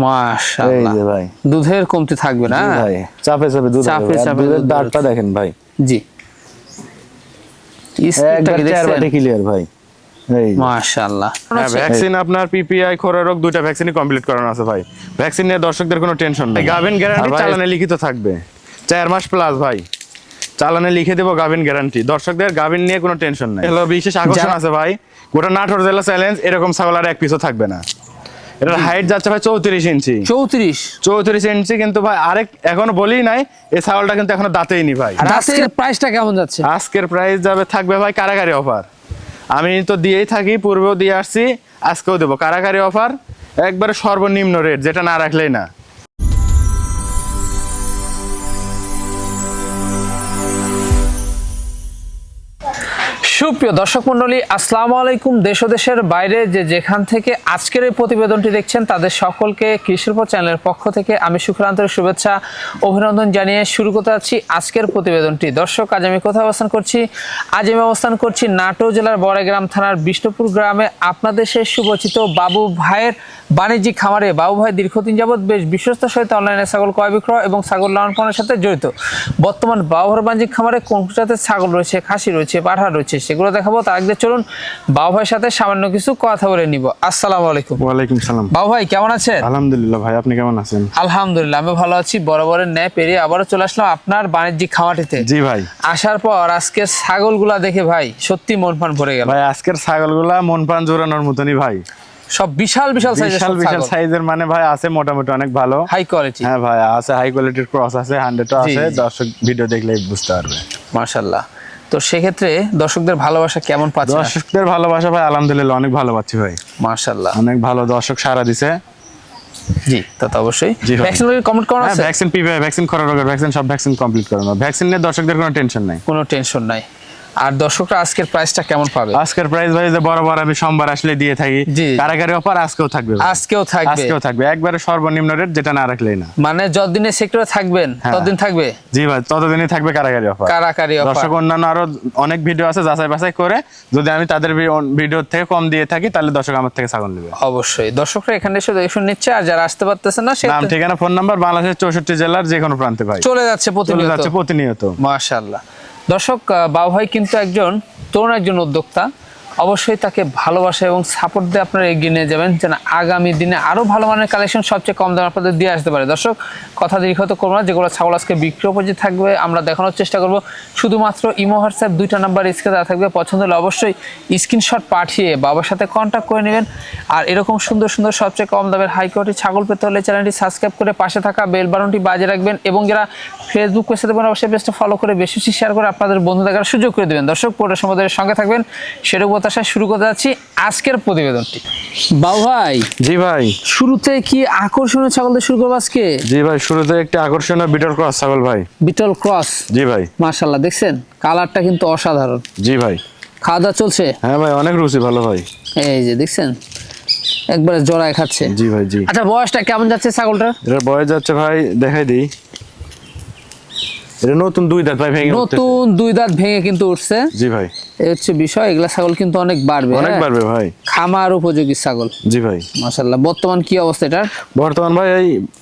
মাশাআল্লাহ। এই যে ভাই দুধের কমতি থাকবে না ভাই, চাপে চাপে দুধ হবে। আর দুধের দাঁতটা দেখেন ভাই, জি একবার চারবাটি ক্লিয়ার ভাই। এই মাশাআল্লাহ। ভ্যাকসিন আপনার পিপিআই খোরা রোগ দুইটা ভ্যাকসিনই কমপ্লিট করানো আছে ভাই। ভ্যাকসিন নিয়ে দর্শকদের কোনো টেনশন নেই। গাভিন গ্যারান্টি চালানে লিখিত থাকবে 4 মাস প্লাস ভাই, চালানে লিখে দেবো গাভিন গ্যারান্টি। দর্শকদের গাভিন নিয়ে কোনো টেনশন নাই। হলো বিশেষ আকর্ষণ আছে ভাই, গোটা নাটোর জেলা চ্যালেঞ্জ এরকম ছাগল আর এক পিসও থাকবে না। এটার হাইট যাচ্ছে ভাই 34 ইঞ্চি। 34 ইঞ্চি, কিন্তু ভাই আরেক এখনো বলি নাই, এই ছাগলটা কিন্তু এখনো দাঁতেই নি ভাই। আজকের প্রাইসটা কেমন যাচ্ছে? আজকের প্রাইস যাবে থাকবে ভাই কারাগারি অফার। আমি তো দিয়েই থাকি, পূর্বেও দিয়ে আসছি, আজকেও দেবো কারাগারি অফার, একবারে সর্বনিম্ন রেট, যেটা না রাখলেই না। সুপ্রিয় দর্শক মণ্ডলী, আসসালামু আলাইকুম। দেশ ও দেশের বাইরে যেখান থেকে আজকের এই প্রতিবেদনটি দেখছেন তাদের সকলকে কৃষিল্প চ্যানেলের পক্ষ থেকে আমি শুক্রান্তরের শুভেচ্ছা অভিনন্দন জানিয়ে শুরু করতে যাচ্ছি আজকের প্রতিবেদনটি। দর্শক, আজ আমি কোথায় অবস্থান করছি? আজ আমি অবস্থান করছি নাটোর জেলার বড়াইগ্রাম থানার বিষ্ণুপুর গ্রামে, আপনাদের সেই সুপরিচিত বাবু ভাইয়ের বাণিজ্যিক খামারে। বাবু ভাই দীর্ঘদিন যাবৎ বেশ বিশ্বস্তার সহিত অনলাইনে ছাগল ক্রয় বিক্রয় এবং ছাগল লালন পালনের সাথে জড়িত। বর্তমান বাবু ভাইয়ের বাণিজ্যিক খামারে কোন জাতের ছাগল রয়েছে, খাসি রয়েছে, পাঠা রয়েছে, সেগুলো দেখাবো। তার আগে চলুন বাবু ভাইয়ের সাথে সামান্য কিছু কথা বলে নিব। আসসালামু আলাইকুম। ওয়ালাইকুম সালাম। বাবু ভাই কেমন আছেন? আলহামদুলিল্লাহ ভাই, আপনি কেমন আছেন? আলহামদুলিল্লাহ আমি ভালো আছি। বরাবরের ন্যায় পেরিয়ে আবারও চলে আসলাম আপনার বাণিজ্যিক খামারটিতে। জি ভাই। আসার পর আজকের ছাগলগুলা দেখে ভাই সত্যি মন প্রাণ ভরে গেল ভাই। আজকের ছাগলগুলা মন প্রাণ জোরানোর মতনই ভাই, সব বিশাল বিশাল সাইজের, মানে ভাই আছে মোটামুটি অনেক ভালো, হাই কোয়ালিটি। হ্যাঁ ভাই, আছে হাই কোয়ালিটির ক্রস আছে, 100 আছে। দর্শক ভিডিও দেখলেই বুঝতে পারবে। মাশাআল্লাহ। তো সেক্ষেত্রে দর্শকদের ভালোবাসা কেমন পাচ্ছেন? দর্শকদের ভালোবাসা ভাই আলহামদুলিল্লাহ অনেক ভালো পাচ্ছি ভাই, মাশাআল্লাহ। অনেক ভালো দর্শক সাড়া দিছে। জি, তা তো অবশ্যই। ভ্যাকসিন কমপ্লিট করানো আছে? ভ্যাকসিন পিপিআই ভ্যাকসিন খোরা রোগের ভ্যাকসিন সব ভ্যাকসিন কমপ্লিট করানো। ভ্যাকসিন নিয়ে দর্শকদের কোনো টেনশন নাই, কোনো টেনশন নাই। আর দর্শকরা আজকের প্রাইসটা কেমন পাবে? আজকের প্রাইস ভাই যে বরাবর আমি সোমবার আসলে দিয়ে থাকি, কারাগারি অফার আজকেও থাকবে। আজকেও থাকবে একবারে সর্বনিম্ন রেট, যেটা না রাখলেই না। মানে যতদিনে সেক্টরে থাকবেন ততদিন থাকবে? জি ভাই, ততদিনই থাকবে কারাগারি অফার। দর্শক অন্যান্য আরো অনেক ভিডিও আছে, যাচাই বাছাই করে যদি আমি তাদের ভিডিও থেকে কম দিয়ে থাকি, তাহলে দর্শক আমার থেকে ছাগল নেবে। অবশ্যই দর্শকরা এখানে এসে দেখুন নিচ্ছে, আর যারা আসতে পারতেছে না, নাম ঠিকানা ফোন নাম্বার বাংলাদেশের 64 জেলার যে কোনো প্রান্তে ভাই চলে যাচ্ছে প্রতিনিয়ত। মাশাআল্লাহ। দর্শক, বাবু ভাই কিন্তু একজন তরুণ একজন উদ্যোক্তা, অবশ্যই তাকে ভালোবাসা এবং সাপোর্ট দিয়ে আপনারা এগিয়ে নিয়ে যাবেন, যেন আগামী দিনে আরো ভালো মানের কালেকশন সবচেয়ে কম দামে আপনাদের দিয়ে আসতে পারে। দর্শক, কথা দীর্ঘত করবো না, যেগুলো ছাগল আজকে বিক্রি উপযোগী থাকবে আমরা দেখানোর চেষ্টা করব। শুধুমাত্র ইমো হোয়াটসঅ্যাপ দুইটা নাম্বার স্ক্রিনে দেওয়া থাকবে, পছন্দ হলে অবশ্যই স্ক্রিনশট পাঠিয়ে বাবার সাথে কন্ট্যাক্ট করে নেবেন। আর এরকম সুন্দর সুন্দর সবচেয়ে কম দামের হাই কোয়ালিটি ছাগল পেতে হলে চ্যানেলটি সাবস্ক্রাইব করে পাশে থাকা বেল বাটনটি বাজিয়ে রাখবেন, এবং যারা ফেসবুক পেজে দেবেন অবশ্যই পেজটা ফলো করে বেশি বেশি শেয়ার করে আপনাদের বন্ধু দেখার সুযোগ করে দেবেন। দর্শক, পুরো সময়ের সঙ্গে থাকবেন, সেটা প্রত্যাশায় শুরু করতে যাচ্ছি আজকের প্রতিবেদনটি। বাবু ভাই। জি ভাই। শুরুতে কি আকর্ষণীয় ছাগল দিয়ে শুরু করবো আজকে? জি ভাই, শুরুতে একটা আকর্ষণীয় বিটল ক্রস ছাগল ভাই। Beetle cross? জি ভাই। মাশাআল্লাহ, দেখছেন কালারটা কিন্তু অসাধারণ। জি ভাই। খাওয়া দাওয়া চলছে? হ্যাঁ ভাই, অনেক রুচি ভালো ভাই। এই যে দেখছেন একবারে জড়ায় খাচ্ছে। জি ভাই। জি। আচ্ছা, বয়সটা কেমন যাচ্ছে ছাগলটার? এর বয়স যাচ্ছে ভাই, দেখাই দিই, এটা নতুন 2 দাঁত ভাই, ভেঙে নতুন 2 দাঁত ভেঙে কিন্তু উঠছে। জি ভাই। এই হচ্ছে বিষয়, এগুলা ছাগল কিন্তু অনেক বাড়বে, অনেক বাড়বে ভাই, খামার উপযোগী ছাগল। জি ভাই। মাশাআল্লাহ। বর্তমান কি অবস্থা এটার? বর্তমান ভাই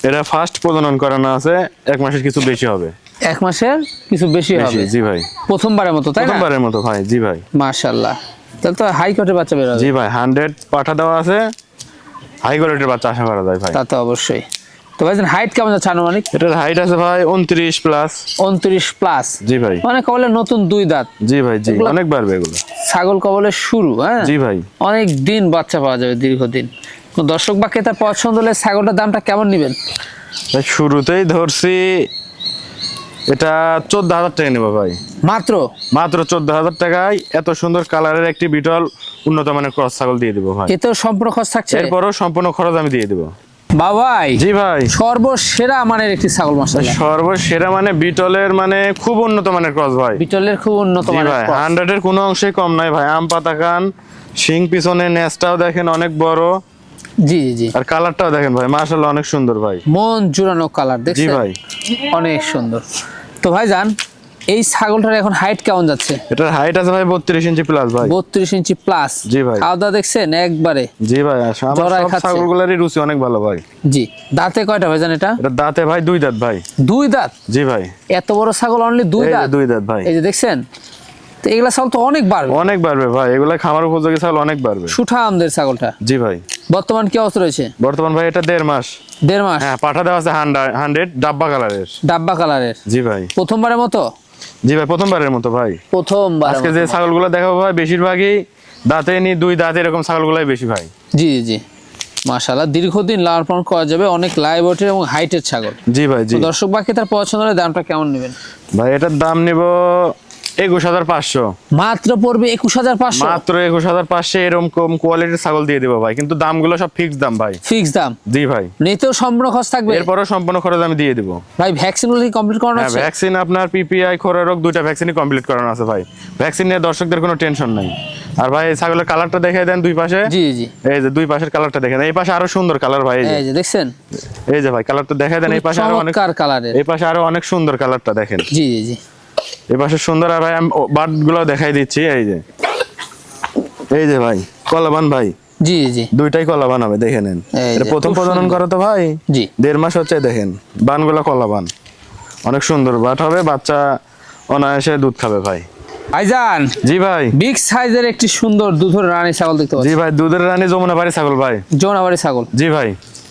এটা ফার্স্ট প্রজনন করানো আছে, 1 মাসের কিছু বেশি হবে। 1 মাসের কিছু বেশি হবে? জি ভাই। প্রথমবারের মতো, তাই না? প্রথমবারের মতো ভাই। জি ভাই। মাশাআল্লাহ, তাহলে তো হাই কোয়ালিটির বাচ্চা বের হবে। জি ভাই, 100 পাঠা দেওয়া আছে, হাই কোয়ালিটির বাচ্চা আশা করা যায় ভাই। তা তো অবশ্যই। তো ভাই হাইট কেমন যাচ্ছে আনুমানিক? এটার হাইট আছে ভাই 29 প্লাস। 29 প্লাস? জি ভাই। মানে কবলের নতুন 2 দাঁত? জি ভাই। জি, অনেক বাড়বে এগুলো। ছাগল কবলের শুরু, হ্যাঁ। জি ভাই। অনেক দিন বাচ্চা পাওয়া যাবে, দীর্ঘদিন। দর্শক বা ক্রেতার পছন্দ হলে ছাগলটার দামটা কেমন নেবেন? শুরুতেই ধরছি এটা 14,000 টাকা নেবো ভাই। মাত্র 14,000 টাকায় এত সুন্দর কালারের একটি বিটল উন্নত মানের ক্রস ছাগল দিয়ে দেবো ভাই। এতেও সম্পূর্ণ খরচ থাকছে? এরপরও সম্পূর্ণ খরচ আমি দিয়ে দেবো বাবাই। জি ভাই। সর্বসেরা মানের একটি ছাগল। মাশাআল্লাহ, সর্বসেরা মানে বিটলের মানে খুব উন্নত মানের ক্রস ভাই। বিটলের খুব উন্নত মানের ক্রস। 100 এর কোনো অংশে কম নাই ভাই। আম পাতা কান, শিং পিছনে, নেজটাও দেখেন অনেক বড়। জি জি। আর কালারটাও দেখেন ভাই, মাশাআল্লাহ অনেক সুন্দর ভাই, মন জুড়ানো কালার, দেখছেন? জি ভাই। অনেক সুন্দর। তো ভাই যান, এই ছাগলটার এখন হাইট কেমন যাচ্ছে? এটার হাইট আছে ভাই 32 ইঞ্চি প্লাস ভাই। 32 ইঞ্চি প্লাস। জি ভাই। খাওয়া দাওয়া দেখছেন একবারে? জি ভাই, আমার জরায় সব খাচ্ছে। ছাগলগুলোরই রুচি অনেক ভালো ভাই। জি। দাঁতে কয়টা ভাইজান এটা? এটা দাঁতে ভাই 2 দাঁত ভাই। 2 দাঁত? জি ভাই। এত বড় ছাগল অনলি 2 এই যে দাঁত? 2 দাঁত ভাই। এই যে দেখছেন, তো এগুলা ছাগল তো অনেক বাড়বে। অনেক বাড়বে ভাই, এগুলা খামার উপযোগী ছাগল অনেক বাড়বে। সুঠা আমদের ছাগলটা। জি ভাই। বর্তমান কি অবস্থা রয়েছে? বর্তমান ভাই এটা 1.5 মাস। 1.5 মাস? হ্যাঁ, পাঠা দেওয়া আছে 100 ডাব্বা কালারের। ডাব্বা কালারের? জি ভাই। প্রথমবারের মতো? জি ভাই, প্রথমবারের মতো ভাই। প্রথমবার। আজকে যে ছাগলগুলো দেখাবো ভাই বেশিরভাগই দাঁতে নি 2 দাঁত এরকম ছাগলগুলাই বেশি ভাই। জি জি, মাশাআল্লাহ, দীর্ঘদিন লালন পালন করা যাবে, অনেক লাইভ ওয়েটের এবং হাইটের ছাগল। জি ভাই। জি তো দর্শক বাকি তার পছন্দ হলে দামটা কেমন নেবেন ভাই? এটার দাম নিব 21500। মাত্র পড়বে 21500? মাত্র 21500 এরকম কোয়ালিটির ছাগল দিয়ে দিব ভাই, কিন্তু দামগুলো সব ফিক্স দাম ভাই। ফিক্স দাম? জি ভাই। নিতেও সম্পূর্ণ খরচ থাকবে? এরপরও সম্পূর্ণ খরচ আমি দিয়ে দিব ভাই। ভ্যাকসিনগুলো কি কমপ্লিট করানো হ্যাঁ, আছে? ভ্যাকসিন আপনার পিপিআই খোরা রোগ 2টা ভ্যাকসিনই কমপ্লিট করানো আছে ভাই। ভ্যাকসিন নিয়ে দর্শকদের কোনো টেনশন নাই। আর ভাই এই ছাগলের কালারটা দেখাই দেন দুই পাশে। জি জি। এই যে দুই পাশের কালারটা দেখেন, এই পাশে আরো সুন্দর কালার ভাই। এই যে দেখছেন, এই যে ভাই কালারটা দেখাই দেন, এই পাশে আরো অনেক চমৎকার কালারের। এই পাশে আরো অনেক সুন্দর কালারটা দেখেন। জি জি জি। এই পাশে সুন্দর। আর ভাই আমি বাটগুলো দেখাই দিচ্ছি। এই যে ভাই কলাবান ভাই। জি জি। দুইটাই কলাবান হবে, দেখে নেন। এই এটা যে, প্রথম খুব প্রজনন সুন্দর। করা তো ভাই। জি। 1.5 মাস হচ্ছে, দেখেন বানগুলো কলাবান, অনেক সুন্দর বাট হবে, বাচ্চা অনায়াসে দুধ খাবে ভাই। ভাইজান, জি ভাই। বিগ সাইজের একটি সুন্দর দুধের রানী ছাগল দেখতে জি পাচ্ছি। ভাই, দুধের রানী যমুনা বাড়ি ছাগল ভাই। জোনাবাড়ি ছাগল? জি ভাই।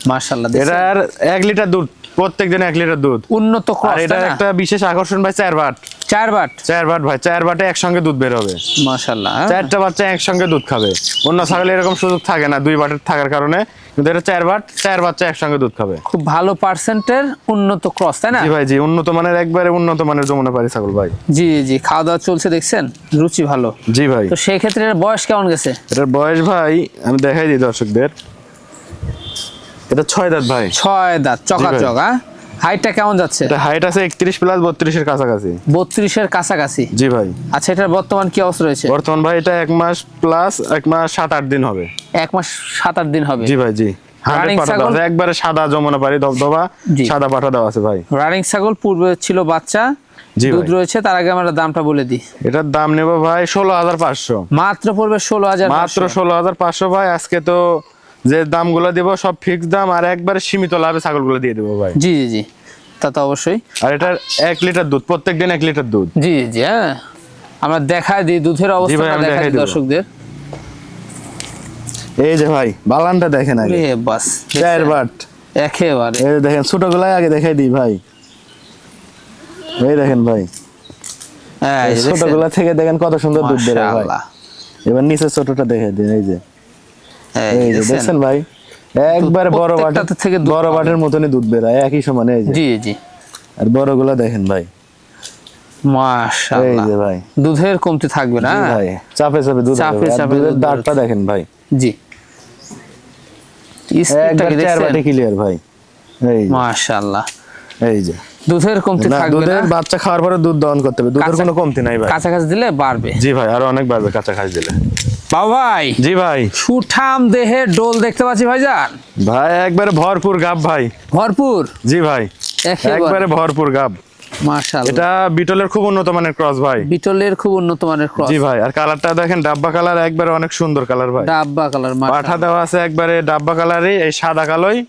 মাশাআল্লাহ। এটার 1 লিটার দুধ, প্রত্যেক দিন 1 লিটার দুধ। উন্নত আর ক্রস, এটার তাই না? একটা বিশেষ আকর্ষণ ভাই 4 বাট। 4 বাট? 4 বাট ভাই, 4 বাটে একসঙ্গে দুধ বের হবে। মাশাআল্লাহ। 4টা বাচ্চা একসঙ্গে দুধ খাবে। অন্য ছাগলে এরকম সুযোগ থাকে না 2 বাটের থাকার কারণে, কিন্তু এটা 4 বাট, 4 বাচ্চা একসঙ্গে দুধ খাবে। খুব ভালো পার্সেন্টের উন্নত ক্রস, তাই না? জি ভাই। জি, উন্নত মানের, একবারে উন্নত মানের যমুনা পাড়ি ছাগল ভাই। জি জি। খাওয়া দাওয়া চলছে দেখছেন, রুচি ভালো। জি ভাই। তো সেই ক্ষেত্রে এর বয়স কেমন গেছে? এটার বয়স ভাই আমি দেখাই দিই দর্শকদের। এটা 6 দাঁত ভাই। 6 দাঁত চকাচক। হ্যাঁ, হাইটটা কেমন যাচ্ছে? এটা হাইট আছে 31 প্লাস 32 এর কাছাকাছি। 32 এর কাছাকাছি? জি ভাই। আচ্ছা, এটার বর্তমান কি অবস্থা রয়েছে? বর্তমান ভাই এটা 1 মাস প্লাস, 1 মাস 7-8 দিন হবে। 1 মাস 7-8 দিন হবে? জি ভাই। জি। 100 রানিং পাঠা ছাগল? দেওয়া আছে, একবারে সাদা যমুনা পাড়ি ধবধবা জি। সাদা পাঠা দেওয়া আছে ভাই। রানিং ছাগল, পূর্বে ছিল বাচ্চা, জি দুধ ভাই। রয়েছে। তার আগে আমরা দামটা বলে দিই। এটার দাম নেব ভাই 16500। মাত্র পড়বে 16500? মাত্র 16500 ভাই। আজকে তো যে দামগুলো দেব সব ফিক্স দাম, আর একবারে সীমিত লাভে ছাগলগুলো দিয়ে দেবো ভাই। জি জি জি, তা তো অবশ্যই। আর এটার 1 লিটার দুধ, প্রত্যেকদিন 1 লিটার দুধ। জি জি। হ্যাঁ, আমরা দেখাই দিই দুধের অবস্থা, আমি দেখাই দেখাই দিই দেব। দর্শকদের। এই যে ভাই বালানটা দেখেন আগে। এ বাস 4 বাট একেবারে। এই যে দেখেন, ছোটগুলাই আগে দেখাই দিই ভাই। এই দেখেন ভাই, হ্যাঁ, এই দেখছেন? ছোটগুলা থেকে দেখেন কত সুন্দর দুধ বের হয় ভাই। মাশাআল্লাহ। এবার নিচে ছোটটা দেখাই দিন। এই যে এই যে দেখছেন? দেখছেন ভাই, একবারে বড় বাটের, প্রত্যেকটাতে থেকে দুধ বড় পাবে। বাটের মতনই দুধ বের হয় একই সমানে। এই যে জি জি। আর বড়গুলা দেখেন ভাই। এই মাশাআল্লাহ। যে ভাই, দুধের কমতি থাকবে না? জি ভাই, চাপে চাপে দুধ চাপে হবে। আর চাপে দুধের দুধ দাঁতটা বেরোচ্ছে। দেখেন ভাই, জি। স্পিডটা একবার কি 4 দেখছেন? বাটে ক্লিয়ার ভাই। এই যে, মাশাআল্লাহ। এই যে দুধের কমতি না, থাকবে না? দুধের বাচ্চা খাওয়ার পরে দুধ দহন করতে হবে, দুধের কাঁচা- কোনো কমতি নাই ভাই। কাছাকাছি দিলে বাড়বে। জি ভাই, আরো অনেক বাড়বে কাঁচা খাস দিলে। বাবু ভাই, জি ভাই। সুঠাম দেহের ডোল দেখতে পাচ্ছি ভাইজান। ভাই একবারে ভরপুর গাব ভাই। ভরপুর? জি ভাই, একেবারে একবারে ভরপুর গাব। মাশাআল্লাহ। এটা বিটলের খুব উন্নত মানের ক্রস ভাই। বিটলের খুব উন্নত মানের ক্রস। জি ভাই। আর কালারটা দেখেন, ডাব্বা কালার, একবারে অনেক সুন্দর কালার ভাই। ডাব্বা কালার, পাঠা মাশাআল্লাহ। দেওয়া আছে একবারে ডাব্বা কালারে, এই সাদা কালোই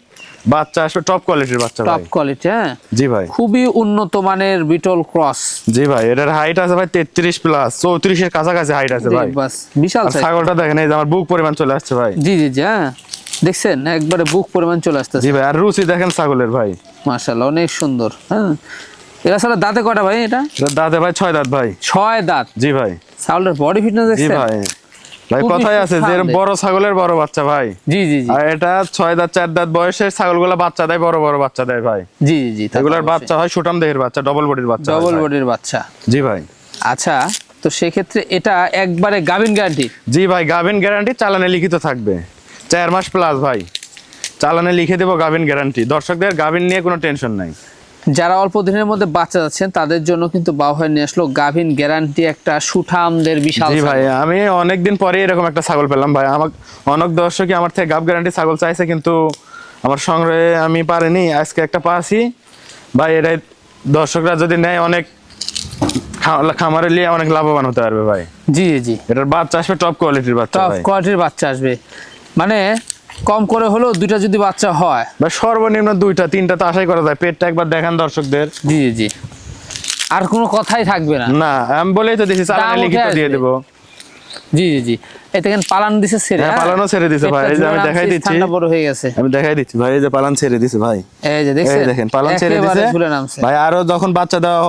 বাচ্চা আসবে, টপ কোয়ালিটির বাচ্চা টপ ভাই। কোয়ালিটি। হ্যাঁ, জি ভাই। খুবই উন্নত মানের বিটল ক্রস। জি ভাই। এটার হাইট আছে ভাই 33 প্লাস, 34 এর কাছাকাছি হাইট আছে ভাই। বাস, বিশাল আর সাইজ। ছাগলটা দেখেন, এই যে আমার বুক পরিমাণ চলে আসছে ভাই। জি জি জি। হ্যাঁ, দেখছেন একবারে বুক পরিমাণ চলে আসতেছে। জি ভাই। আর রুচি দেখেন ছাগলের ভাই, মাশাআল্লাহ, অনেক সুন্দর। হ্যাঁ, এরা সারা দাঁতে কটা ভাই এটা? এটার দাঁতে ভাই 6 দাঁত ভাই। 6 দাঁত। জি ভাই। ছাগলের বডি ফিটনেস জি দেখছেন? ভাই। ভাই খুবই কথাই আছে যে সুঠাম বড় ছাগলের বড় বাচ্চা ভাই। জি জি জি। আর এটা 6 দাঁত 4 দাঁত বয়সের ছাগলগুলো বাচ্চা দেয়, বড় বড় বাচ্চা দেয় ভাই। জি জি জি। এগুলোর বাচ্চা হয় সুঠাম দেহের বাচ্চা, ডবল বডির বাচ্চা। ডবল বডির বাচ্চা। জি ভাই। আচ্ছা, তো সেক্ষেত্রে এটা একবারে গাভিন গ্যারান্টি? জি ভাই, গাভিন গ্যারান্টি, চালানে লিখিত থাকবে 4 মাস প্লাস ভাই। চালানে লিখে দেবো গাভিন গ্যারান্টি। দর্শকদের গাভিন নিয়ে কোনো টেনশন নাই। যারা অল্প দিনের মধ্যে বাচ্চা যাচ্ছেন তাদের জন্য কিন্তু বাউহাই নিয়ে আসলো গাভিন গ্যারান্টি একটা সুঠামদের বিশাল জি ভাই, ছাগল। আমি অনেকদিন পরে এরকম একটা ছাগল পেলাম ভাই। আমার অনেক দর্শকই আমার থেকে গাভ গ্যারান্টি ছাগল চাইছে, কিন্তু আমার সংগ্রহে আমি পারিনি। আজকে একটা পাচ্ছি ভাই। এটাই দর্শকরা যদি নেয় অনেক খামারে নিয়ে অনেক লাভবান হতে পারবে ভাই। জি জি, এটার বাচ্চা আসবে টপ কোয়ালিটির বাচ্চা টপ ভাই। কোয়ালিটির বাচ্চা আসবে, মানে কম করে হলেও দুইটা যদি বাচ্চা হয়, ভাই সর্বনিম্ন 2টা 3টা তো আশাই করা যায়। পেটটা একবার দেখান দর্শকদের। জি জি, আর কোনো কথাই থাকবে না। না আমি বলেই তো দিছি চালানে দাম উঠে লিখিত দিয়ে আসবে। দেবো। জি জি জি, এই দেখেন পালান দিছে ছেড়ে, হ্যাঁ, পালানো ছেড়ে দিছে ভাই, এই যে আমি দেখাই দিচ্ছি। ঠান্ডা বড় হয়ে গেছে, আমি দেখাই দিচ্ছি ভাই, এই যে পালান ছেড়ে দিছে ভাই, এই যে এই দেখছেন, দেখেন পালান ছেড়ে একেবারে দিছে ঝুলে নামছে। ভাই। আরো যখন বাচ্চা দেওয়া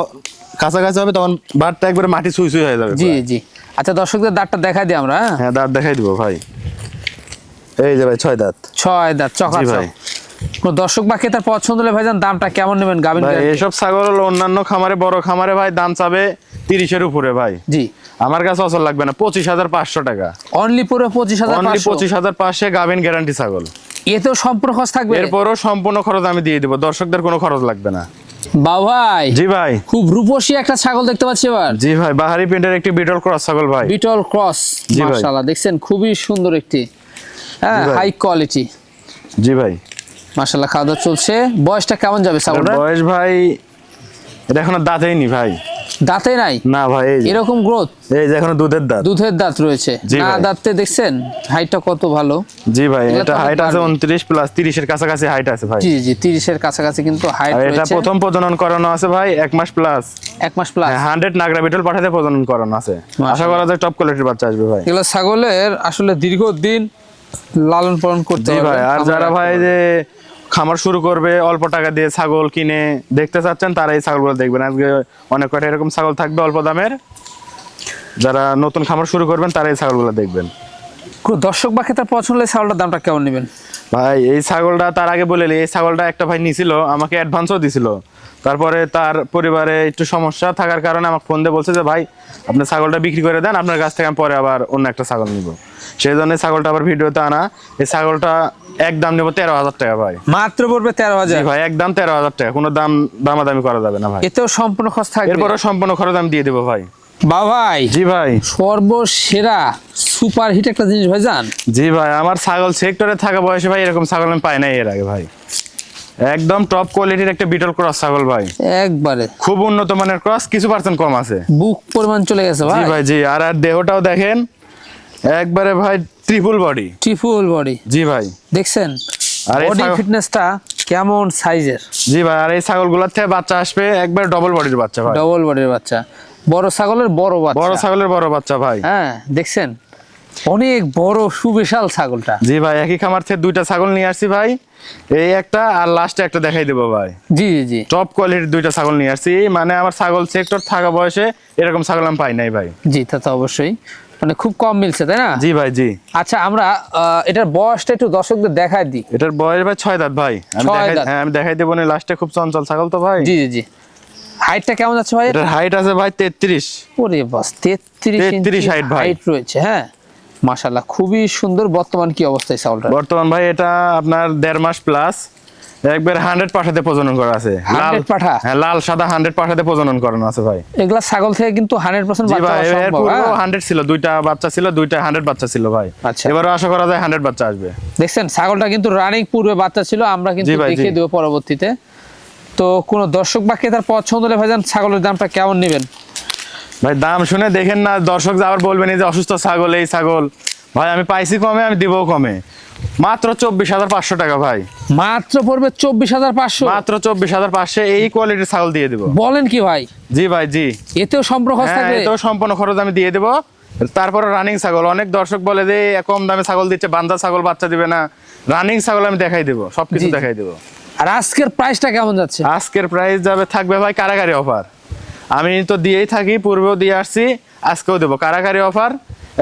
কাছাকাছি হবে তখন বাটটা একবারে মাটি ছুঁই ছুঁই হয়ে যাবে। জি জি, আচ্ছা দর্শকদের দাঁতটা দেখাই দিই আমরা। হ্যাঁ, হ্যাঁ দাঁত দেখাই দিব ভাই, এই যে ভাই 6 দাঁত। 6 দাঁত জি চকাচক। ভাই। কোন দর্শক বা ক্রেতার পছন্দ হলে ভাইজান দামটা কেমন নেবেন গাবিন ভাই গ্যারান্টি? এসব ছাগল হলো অন্যান্য খামারে, বড় খামারে ভাই দাম চাবে 30-এর উপরে ভাই। জি, আমার কাছে অসল লাগবে না, 25,500 টাকা অনলি পুরো অনলি 25,500। 25,500 গাভিন গ্যারান্টি ছাগল। এতেও সম্পূর্ণ খরচ থাকবে? এরপরও সম্পূর্ণ খরচ আমি দিয়ে দিব, দর্শকদের কোনো খরচ লাগবে না। বাউ ভাই, জি ভাই। খুব রূপসী একটা ছাগল দেখতে পাচ্ছি এবার। জি ভাই, বাহারি প্রিন্টের একটি বিটল ক্রস ছাগল ভাই। বিটল ক্রস, জি ভাই। মাশাআল্লাহ, দেখছেন খুবই সুন্দর একটি, হ্যাঁ, জি ভাই। হাই কোয়ালিটি, জি ভাই। মাশাআল্লাহ। খাওয়া দাওয়া চলছে। বয়সটা কেমন যাবে এটার ছাগলটা? বয়স ভাই এটা এখনো দাঁতেই নি ভাই। দাঁতে নাই? না ভাই, এই যে এরকম গ্রোথ, এই যে এখনো দুধের দাঁত। দুধের দাঁত রয়েছে জি না? ভাই। দাঁতে দেখছেন হাইটটা কত ভালো। জি ভাই, এগুলো এটা তো হাইট আছে পারবে। 29 প্লাস 30-এর কাছাকাছি হাইট আছে ভাই। জি জি, 30-এর কাছাকাছি কিন্তু হাইট আর এটা রয়েছে। প্রথম প্রজনন করানো আছে ভাই 1 মাস প্লাস। 1 মাস প্লাস। 100 নাগরা বিটল পাঠাতে প্রজনন করানো আছে। আশা করা যায় টপ কোয়ালিটির বাচ্চা আসবে ভাই। এগুলো ছাগলের আসলে দীর্ঘদিন লালন পালন করতে জি হবে। ভাই, আর খামারে যারা রাখতে ভাই হবে। যে খামার শুরু করবে অল্প টাকা দিয়ে ছাগল কিনে দেখতে চাচ্ছেন, তারা এই ছাগলগুলো দেখবেন। আজকে অনেক কয়টা এরকম ছাগল থাকবে অল্প দামের, যারা নতুন খামার শুরু করবেন তারা এই ছাগলগুলো দেখবেন। কোনো দর্শক বা ক্রেতার পছন্দ হলে ছাগলটার দামটা কেমন নেবেন? ভাই এই ছাগলটা তার আগে বলে এই ছাগলটা একটা ভাই নিছিল, আমাকে অ্যাডভান্সও দিছিল। তারপরে তার পরিবারে একটু সমস্যা থাকার কারণে আমাকে ফোন দিয়ে বলছে যে ভাই আপনি ছাগলটা বিক্রি করে দেন, আপনার কাছ থেকে আমি পরে আবার অন্য একটা ছাগল নিব। সেই জন্য ছাগলটা আবার ভিডিওতে আনা। এই ছাগলটা একদম নেবো 13,000 টাকা ভাই। মাত্র পড়বে 13,000? জি ভাই, একদম 13,000 টাকা, কোনো দামাদামি করা যাবে না ভাই। এতেও সম্পূর্ণ খরচ থাকবে? এরপরও সম্পূর্ণ খরচ আমি দিয়ে দেবো ভাই। বা ভাই, জি ভাই। সর্বসেরা সুপার হিট একটা জিনিস ভাই জান। জি ভাই, আমার ছাগল সেক্টরে থাকা বয়সে ভাই এরকম ছাগল আমি পাই নাই এর আগে ভাই। একদম টপ কোয়ালিটির একটা বিটল ক্রস ছাগল ভাই, একবারে খুব উন্নত মানের ক্রস, কিছু পার্সেন্ট কম আছে। বুক পরিমাণ চলে গেছে জি ভাই। ভাই জি, আর দেহটাও দেখেন একবারে ভাই ট্রিপল বডি। ট্রিপল বডি, জি ভাই। দেখছেন আর এই বডি ছাগল- ফিটনেসটা কেমন সাইজের। জি ভাই, আর এই ছাগলগুলোর থেকে বাচ্চা আসবে একবার ডবল বডির বাচ্চা ভাই। ডবল বডির বাচ্চা, বড় ছাগলের বড় বাচ্চা। বড় ছাগলের বড় বাচ্চা ভাই। হ্যাঁ, দেখছেন অনেক বড় সুবিশাল ছাগলটা। জি ভাই, একই খামার থেকে 2টা ছাগল নিয়ে আসছি ভাই, এই একটা আর লাস্টে একটা দেখাই দেবো ভাই। জি জি জি টপ কোয়ালিটির 2টা ছাগল নিয়ে আসছি, মানে আমার ছাগল সেক্টর থাকা বয়সে এরকম ছাগল আমি পাই নাই ভাই। জি, তা তো অবশ্যই, মানে খুব কম মিলছে তাই না? জি ভাই জি। আচ্ছা, আমরা এটার বয়সটা একটু দর্শকদের দেখাই দিই। এটার বয়স ভাই 6 দাঁত ভাই। আমি 6 দেখাই, দাঁত। হ্যাঁ আমি দেখাই দেবো না, লাস্টে খুব চঞ্চল ছাগল তো ভাই। জি জি জি, হাইটটা কেমন যাচ্ছে ভাই? এটার হাইট আছে ভাই 33। ওরে বাস, 33 height ভাই। হাইট রয়েছে। হ্যাঁ, মাশাআল্লাহ, খুবই সুন্দর। বর্তমান কি অবস্থায় ছাগলটা? বর্তমান ভাই এটা আপনার 1.5 মাস প্লাস, একবার 100 পাঠাতে প্রজনন করা আছে। 100 পাঠা? হ্যাঁ, লাল সাদা 100 পাঠাতে প্রজনন করানো আছে ভাই। এগুলা ছাগল থেকে কিন্তু 100% জি বাচ্চা ভাই, হওয়া এর সম্ভব। পূর্বে হ্যাঁ? 100 ছিল, 2টা বাচ্চা ছিল, 2টা 100 বাচ্চা ছিল ভাই। আচ্ছা। এবারও আশা করা যায় 100 বাচ্চা আসবে। দেখছেন ছাগলটা কিন্তু রানিং পূর্বে বাচ্চা ছিল, আমরা কিন্তু জি ভাই, দেখিয়ে জি। দেবো পরবর্তীতে। তো কোন দর্শক বা ক্রেতার পছন্দ হলে ভাইজান ছাগলের দামটা কেমন নেবেন? ভাই দাম শুনে দেখেন না, দর্শক আবার বলবেন এই যে অসুস্থ ছাগল, এই ছাগল। ভাই আমি পাইছি কমে, আমি দিবও কমে, মাত্র 24,500 টাকা ভাই। মাত্র পড়বে 24,500? মাত্র 24,500 এই কোয়ালিটির ছাগল দিয়ে দেবো। বলেন কি ভাই? জি ভাই জি। এতেও সম্পূর্ণ খরচ হ্যাঁ, থাকবে? এটাও সম্পূর্ণ খরচ আমি দিয়ে দেবো। তারপরে রানিং ছাগল, অনেক দর্শক বলে যে কম দামে ছাগল দিচ্ছে, বান্ধা ছাগল বাচ্চা দিবে না। রানিং ছাগল আমি দেখাই দেবো, সবকিছু জি, জি। দেখাই দেবো। আর আজকের প্রাইসটা কেমন যাচ্ছে? আজকের প্রাইস যাবে থাকবে ভাই কারাগারি অফার। আমি তো দিয়েই থাকি, পূর্বেও দিয়ে আসছি, আজকেও দেবো কারাগারি অফার।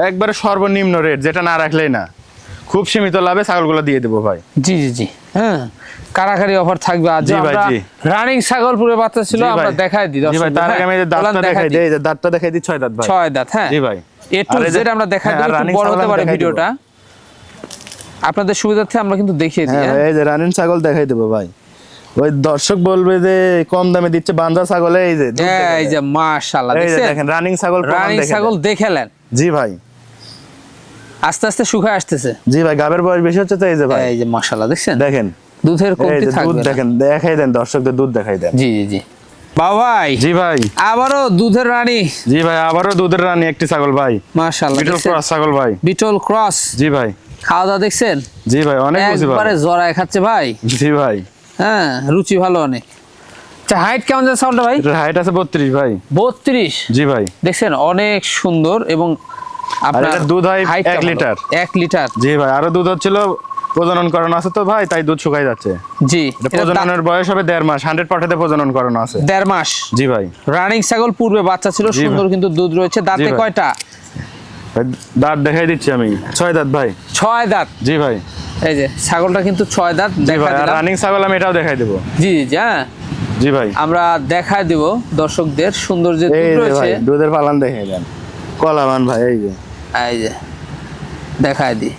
একবারে সর্বনিম্ন রেট, যেটা না রাখলেই না, খুব সীমিত লাভে ছাগলগুলো দিয়ে দেবো ভাই। জি জি জি, হ্যাঁ, কারাকারি অফার থাকবে। আজ জি ভাই, আমরা জি। রানিং ছাগল পুরো বাচ্চা ছিল, জি ভাই। আমরা দেখাই দিই জি ভাই, তার আগে আমি এই যে দাঁতটা দেখাই দিই, এই যে দাঁতটা দেখাই দিই, 6 দাঁত ভাই। 6 দাঁত, হ্যাঁ। জি ভাই। এ টু আর এই যে- জেড আমরা দেখাই হ্যাঁ, দিই, আর একটু running বড় ছাগল হতে আমি পারে দেখাই দেবো। ভিডিওটা, আপনাদের সুবিধার্থে আমরা কিন্তু দেখিয়ে দিই। হ্যাঁ হ্যাঁ? ভাই, এই যে রানিং ছাগল দেখাই দেবো ভাই। ওই দর্শক বলবে যে কম দামে দিচ্ছে বান্ধা ছাগল, এই যে দুধ দেখে এই যে নেন। মাশাআল্লাহ, এই যে দেখছেন দেখেন রানিং ছাগল, প্রমাণ রানিং দেখে ছাগল নেন। দেখালেন, জি ভাই। আস্তে আস্তে শুকায় আসতেছে। জি ভাই, গাবের বয়স বেশি হচ্ছে তো, এই যে ভাই এই যে মাশাআল্লাহ, দেখছেন দেখেন, দুধের এই কমতি যে দুধ থাকবে না। দেখেন, দেখাই দেন দর্শকদের, দুধ দেখাই দেন। জি জি জি, বাবা ভাই জি ভাই, আবারও দুধের রানী। জি ভাই, আবারও দুধের রানী একটি ছাগল ভাই, মাশাআল্লাহ, বিটল দেখছেন? ক্রস ছাগল ভাই। Beetle cross. জি ভাই, খাওয়া দাওয়া দেখছেন? জি ভাই, অনেক রুচি ভালো। একবারে জরায় খাচ্ছে ভাই। জি ভাই, হ্যাঁ, রুচি ভালো অনেক। আচ্ছা, হাইট কেমন যাচ্ছে ছাগলটা ভাই? এটার হাইট আছে 32 ভাই। 32। জি ভাই, দেখছেন অনেক সুন্দর এবং আর এটার দুধ হয় height 1 টা ভালো। লিটার। 1 লিটার। জি ভাই, আরো দুধ হচ্ছিল, প্রজনন করানো আছে তো ভাই, তাই দুধ শুকাই যাচ্ছে। জি, এটা প্রজননের বয়স হবে 1.5 মাস, 100 পাঠাতে প্রজনন করানো আছে। 1.5 মাস। জি ভাই, রানিং ছাগল, পূর্বে বাচ্চা ছিল, জি সুন্দর ভাই। কিন্তু দুধ রয়েছে। দাঁতে ভাই। কয়টা? ভাই, দাঁত দেখাই দিচ্ছি আমি, 6 দাঁত ভাই। 6 দাঁত। জি ভাই, এই যে ছাগলটা কিন্তু 6 দাঁত জি দেখা ভাই, আর দিলাম। রানিং ছাগল আমি এটাও দেখাই দেবো। জি জি, হ্যাঁ, জি ভাই, আমরা দেখায় দেব দর্শকদের সুন্দর যে এই দুধ যে রয়েছে। ভাই দুধের পালান দেখে দেন, কলাবান ভাই, এই যে এই যে দেখায় দি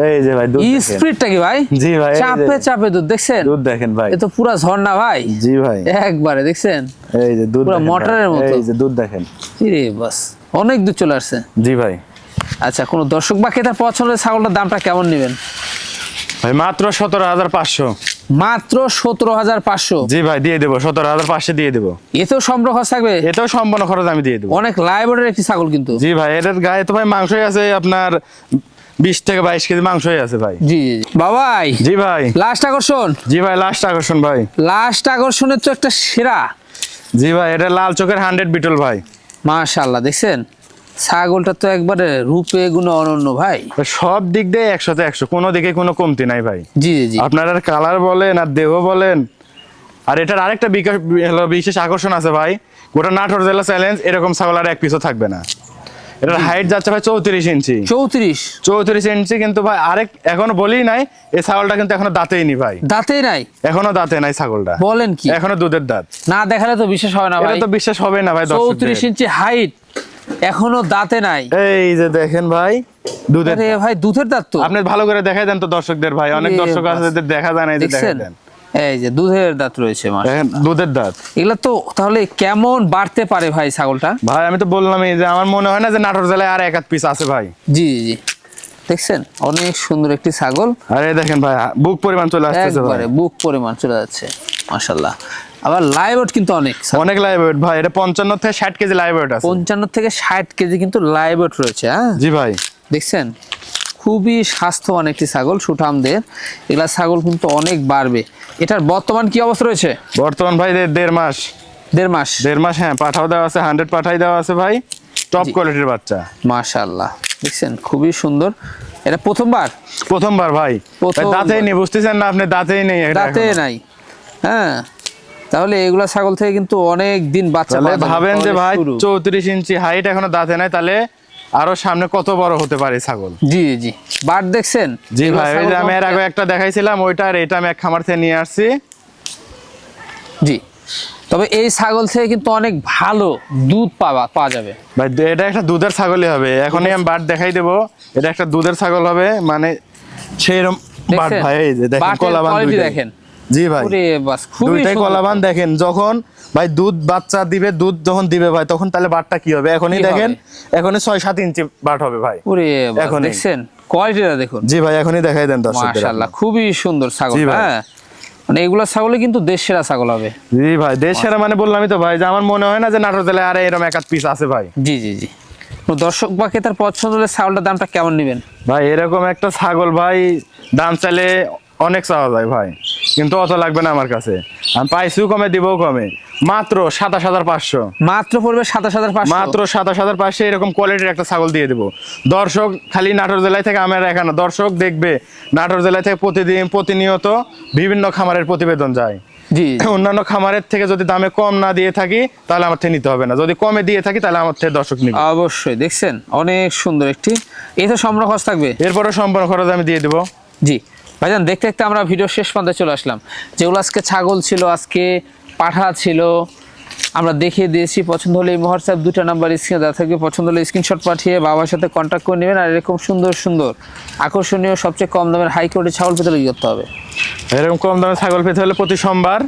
এই যে ভাই দুধ দেখেন। স্পিডটা কি ভাই? জি ভাই, এই যে চাপে চাপে দুধ দেখছেন? দুধ দেখেন ভাই, এ তো পুরা ঝর্ণা ভাই। জি ভাই, একবারে দেখছেন? এই যে দুধ পুরা দেখেন ভাই, মোটরের মতো। এই যে দুধ দেখেন। রে বাস, অনেক দুধ চলে আসছে। জি ভাই, আচ্ছা, কোন দর্শক বা ক্রেতার পছন্দের ছাগলটার দামটা কেমন নেবেন? ভাই মাত্র 17,500। মাত্র 17,500। জি ভাই, দিয়ে দেবো, 17,500 দিয়ে দেবো। এতেও সম্পর্ক খরচ থাকবে? এটাও সম্পূর্ণ খরচ আমি দিয়ে দেবো। অনেক লাইব্রেরির একটি ছাগল কিন্তু। জি ভাই, এটার গায়ে তো ভাই মাংসই আছে আপনার 20 থেকে 22 কেজি মাংসই আছে ভাই। জি জি জি। বাবাই, জি ভাই, লাস্ট আকর্ষণ। জি ভাই, লাস্ট আকর্ষণ ভাই। লাস্ট আকর্ষণের তো একটা সেরা। জি ভাই, এটা লাল চোখের 100 বিটল ভাই। মাশাআল্লাহ, দেখছেন ছাগলটা তো একবারে রূপে গুণে অনন্য ভাই। সব দিক দিয়ে 100তে 100, কোনো দিকে কোনো কমতি নাই ভাই। জি জি। আপনার আর কালার বলেন আর দেহ বলেন। আর এটার আরেকটা বিশেষ আকর্ষণ আছে ভাই, গোটা নাটোর জেলা চ্যালেঞ্জ এরকম ছাগল আর এক পিসও থাকবে না। এটার হাইট যাচ্ছে ভাই 34 ইঞ্চি। 34। 34 ইঞ্চি, কিন্তু ভাই আরেক এখনো বলি নাই, এই ছাগলটা কিন্তু এখনো দাঁতেই নি ভাই, দাঁতেই নাই? এখনো দাঁতে নাই ছাগলটা। বলেন কি? এখনো দুধের দাঁত। না দেখালে তো বিশেষ হয় না এটা ভাই। তো বিশ্বাস হবে না ভাই 34 দর্শকদের। ইঞ্চি হাইট, এখনো দাঁতে নাই। এই যে দেখেন ভাই দুধের আরে ভাই, দুধের দাঁত তো। আপনি ভালো করে দেখাই দেন তো দর্শকদের ভাই, অনেক এ দর্শক আছে বাস। যাদের দেখা যায় না, এই যে দেখাই দেখছেন? দেন। এই যে দুধের দাঁত রয়েছে মাস। দেখেন দুধের দাঁত। এগুলা তো তাহলে কেমন বাড়তে পারে ভাই ছাগলটা? ভাই আমি তো বললামই যে আমার মনে হয় না যে নাটোর জেলায় আর এক আধ পিস আছে ভাই। জি জি, দেখছেন অনেক সুন্দর একটি ছাগল। আরে দেখেন ভাই, বুক পরিমাণ চলে আসতেছে ভাই, একবারে বুক পরিমাণ চলে যাচ্ছে, মাশাআল্লাহ। আবার লাইভ ওয়েট কিন্তু অনেক, অনেক লাইভ ওয়েট ভাই, এটা 55 থেকে 60 কেজি লাইভ ওয়েট আছে। 55 থেকে 60 কেজি কিন্তু লাইভ ওয়েট রয়েছে। হ্যাঁ, জি ভাই, দেখছেন খুবই স্বাস্থ্যবান একটি ছাগল, সুঠামদের। এগুলা ছাগল কিন্তু অনেক বাড়বে। এটার বর্তমান কি অবস্থা রয়েছে? বর্তমান ভাই 1.5 মাস। 1.5 মাস। 1.5 মাস, হ্যাঁ, পাঠাও দেওয়া আছে, 100 পাঠাই দেওয়া আছে ভাই, টপ জি। কোয়ালিটির বাচ্চা। মাশাআল্লাহ, দেখছেন খুবই সুন্দর। এটা প্রথমবার? প্রথমবার ভাই, প্রথমবার। দাঁতেই নেই, বুঝতেছেন না আপনি, দাঁতেই নেই এটা দাঁতে এখনো। নাই। হ্যাঁ, তাহলে এগুলা ছাগল থেকে কিন্তু অনেক দিন বাচ্চা তাহলে পাওয়া যাবে। ভাবেন যে তাহলে ভাই শুরু। 34 ইঞ্চি হাইট, এখনো দাঁতে নাই, তাহলে আরো সামনে কত বড় হতে পারে ছাগল। জি জি, বাট দেখছেন? জি এগুলা ভাই, ওই ছাগল যে আমি এর কেমন- আগে একটা দেখাইছিলাম, ওইটা আর এটা আমি এক খামার থেকে নিয়ে আসছি। জি, তবে এই ছাগল থেকে কিন্তু অনেক ভালো দুধ পাওয়া যাবে ভাই এটা একটা দুধের ছাগলই হবে, এখনই আমি বাট দেখাই দেবো। এটা একটা দুধের ছাগল হবে, মানে সেইরকম বাট দেখছেন? ভাই, এই যে দেখেন বাটের কলাবান quality দুইটাই। দেখেন। জি ভাই, ওরে বাস, খুবই দুইটাই সুন্দর। কলাবান দেখেন। যখন ভাই দুধ বাচ্চা দিবে, দুধ যখন দিবে ভাই, তখন তাহলে বাটটা কি হবে এখনই কি দেখেন। হবে? এখনই 6-7 ইঞ্চি বাট হবে ভাই। ওরে বাস, এখনই। দেখছেন কোয়ালিটিটা দেখুন। জি ভাই, এখনই দেখাই দেন দর্শকদের। মাশাআল্লাহ, খুবই সুন্দর ছাগল। জি ভাই। হ্যাঁ, মানে এগুলা ছাগলে কিন্তু দেশ সেরা ছাগল হবে। জি ভাই, দেশের মানে বললামই তো ভাই, যে আমার মনে হয় না যে নাটোর জেলায় আর এরকম এক আধ পিস আছে ভাই। জি জি জি। কোনো দর্শক বা ক্রেতার পছন্দ হলে ছাগলটার দামটা কেমন নেবেন? ভাই এরকম একটা ছাগল ভাই দাম চাইলে অনেক চাওয়া যায় ভাই, কিন্তু অত লাগবে না আমার কাছে। আমি পাইছিও কমে, দিবও কমে, মাত্র 27,500। মাত্র পড়বে 27,500। মাত্র 27,500 এরকম কোয়ালিটির একটা ছাগল দিয়ে দেবো। দর্শক খালি নাটোর জেলায় থেকে আমার এখানে দর্শক দেখবে, নাটোর জেলায় থেকে প্রতিনিয়ত বিভিন্ন খামারের প্রতিবেদন যায়। জি অন্যান্য খামারের থেকে যদি দামে কম না দিয়ে থাকি, তাহলে আমার থেকে নিতে হবে না, যদি কমে দিয়ে থাকি তাহলে আমার থেকে দর্শক নিবে। অবশ্যই, দেখছেন অনেক সুন্দর একটি। এই তো সম্পূর্ণ খরচ থাকবে? এরপরে সম্পূর্ণ খরচ আমি দিয়ে দেবো। জি ভাইজান, দেখতে দেখতে আমরা ভিডিও শেষ পর্যন্ত চলে আসলাম। যেগুলো আজকে ছাগল ছিল, আজকে পাঠা ছিল, আমরা দেখিয়ে দিয়েছি। পছন্দ হলে এই হোয়াটসঅ্যাপ 2টা নাম্বার স্ক্রিনে দেওয়া থাকবে, পছন্দ হলে স্ক্রিনশট পাঠিয়ে বাবার সাথে কন্ট্যাক্ট করে নেবেন। আর এরকম সুন্দর সুন্দর আকর্ষণীয় সবচেয়ে কম দামের হাই কোয়ালিটির ছাগল পেতে হলে কি করতে হবে? এরকম কম দামে ছাগল পেতে হলে প্রতি সোমবার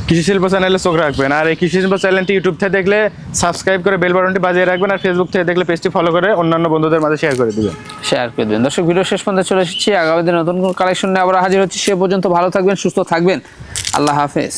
কৃষি শিল্প চ্যানেলে চোখ রাখবেন। আর এই কৃষি শিল্প চ্যানেলটি ইউটিউব থেকে দেখলে সাবস্ক্রাইব করে বেল বাটনটি বাজিয়ে রাখবেন। আর ফেসবুক থেকে দেখলে পেজটি ফলো করে অন্যান্য বন্ধুদের মাঝে শেয়ার করে দিবেন। শেয়ার করে দেবেন। দর্শক, ভিডিও শেষ পর্যন্ত চলে এসেছি। আগামী দিনে নতুন কোনো কালেকশন নিয়ে আবার হাজির হচ্ছি। সে পর্যন্ত ভালো থাকবেন, সুস্থ থাকবেন। আল্লাহ হাফেজ।